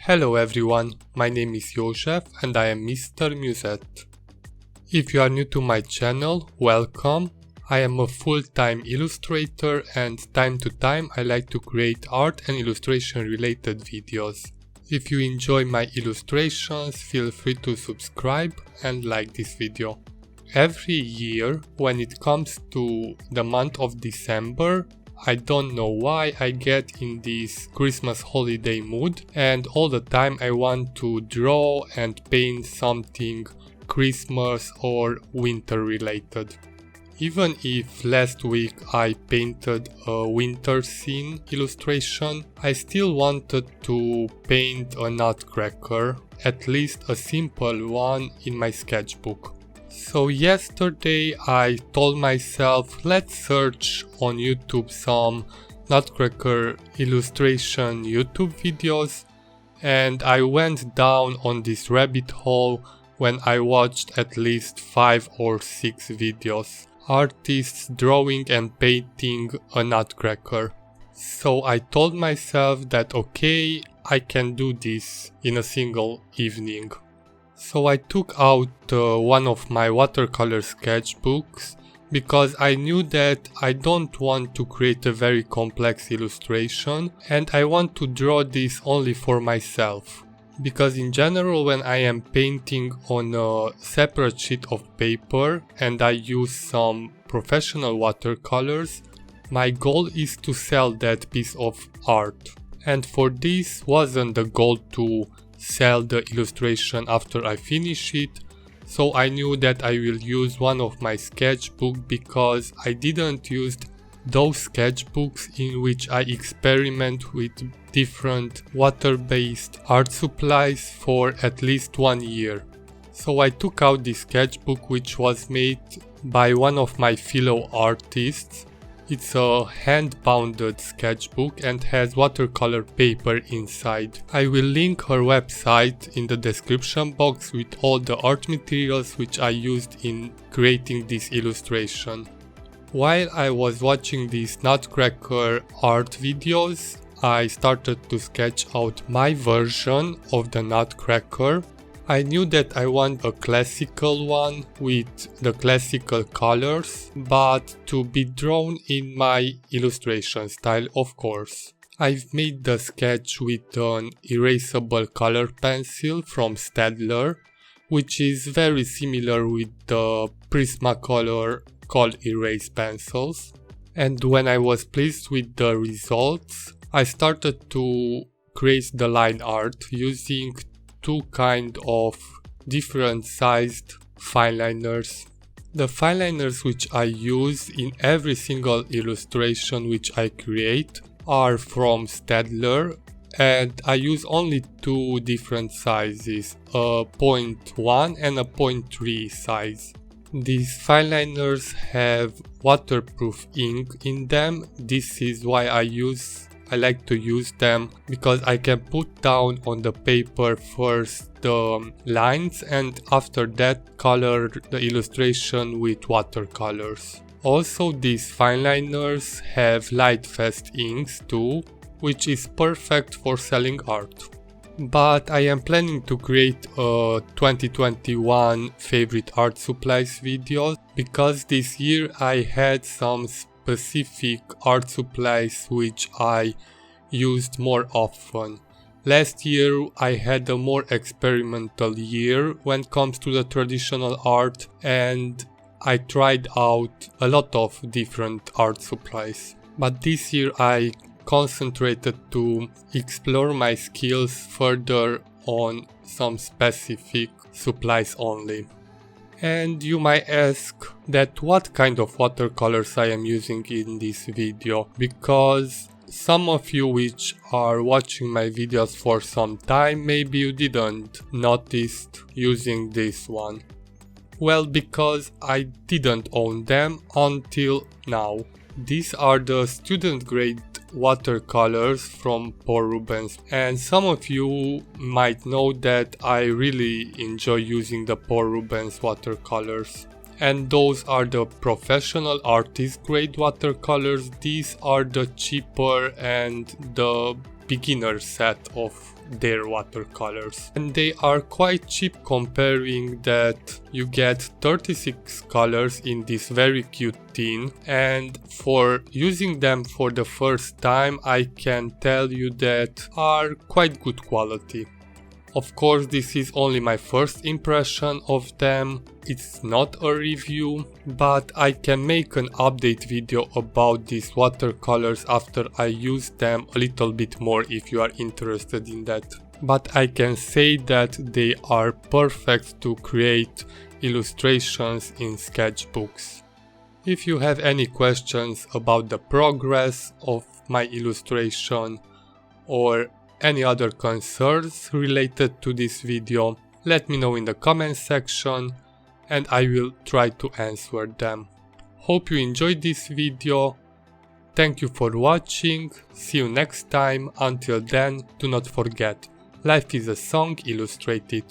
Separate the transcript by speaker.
Speaker 1: Hello everyone, my name is Josef and I am Mr. Musette. If you are new to my channel, welcome. I am a full-time illustrator and time to time I like to create art and illustration related videos. If you enjoy my illustrations, feel free to subscribe and like this video. Every year, when it comes to the month of December, I don't know why I get in this Christmas holiday mood and all the time I want to draw and paint something Christmas or winter related. Even if last week I painted a winter scene illustration, I still wanted to paint a Nutcracker, at least a simple one in my sketchbook. So yesterday I told myself, let's search on YouTube some Nutcracker illustration YouTube videos, and I went down on this rabbit hole when I watched at least 5 or 6 videos. Artists drawing and painting a Nutcracker. So I told myself that okay, I can do this in a single evening. So I took out one of my watercolor sketchbooks because I knew that I don't want to create a very complex illustration and I want to draw this only for myself. Because in general, when I am painting on a separate sheet of paper and I use some professional watercolors, my goal is to sell that piece of art. And for this wasn't the goal to sell the illustration after I finish it, so I knew that I will use one of my sketchbooks because I didn't use those sketchbooks in which I experiment with different water-based art supplies for at least 1 year. So I took out this sketchbook which was made by one of my fellow artists. It's a hand-bounded sketchbook and has watercolor paper inside. I will link her website in the description box with all the art materials which I used in creating this illustration. While I was watching these Nutcracker art videos, I started to sketch out my version of the Nutcracker. I knew that I want a classical one with the classical colors, but to be drawn in my illustration style, of course. I've made the sketch with an erasable color pencil from Staedtler, which is very similar with the Prismacolor called erase pencils. And when I was pleased with the results, I started to create the line art using two kind of different sized fine liners. The fine liners which I use in every single illustration which I create are from Staedtler, and I use only two different sizes, a 0.1 and a 0.3 size. These fine liners have waterproof ink in them. This is why I like to use them, because I can put down on the paper first the lines and after that color the illustration with watercolors. Also, these fine liners have light fast inks too, which is perfect for selling art. But I am planning to create a 2021 favorite art supplies video because this year I had some specific art supplies which I used more often. Last year I had a more experimental year when it comes to the traditional art and I tried out a lot of different art supplies. But this year I concentrated to explore my skills further on some specific supplies only. And you might ask that what kind of watercolors I am using in this video, because some of you which are watching my videos for some time, maybe you didn't notice using this one. Well, because I didn't own them until now. These are the student grade watercolors from Paul Rubens, and some of you might know that I really enjoy using the Paul Rubens watercolors. And those are the professional artist grade watercolors. These are the cheaper and the beginner set of their watercolors, and they are quite cheap, comparing that you get 36 colors in this very cute tin, and for using them for the first time I can tell you that are quite good quality. Of course, this is only my first impression of them, it's not a review, but I can make an update video about these watercolors after I use them a little bit more if you are interested in that. But I can say that they are perfect to create illustrations in sketchbooks. If you have any questions about the progress of my illustration or any other concerns related to this video, let me know in the comment section and I will try to answer them. Hope you enjoyed this video. Thank you for watching. See you next time. Until then, do not forget, life is a song illustrated.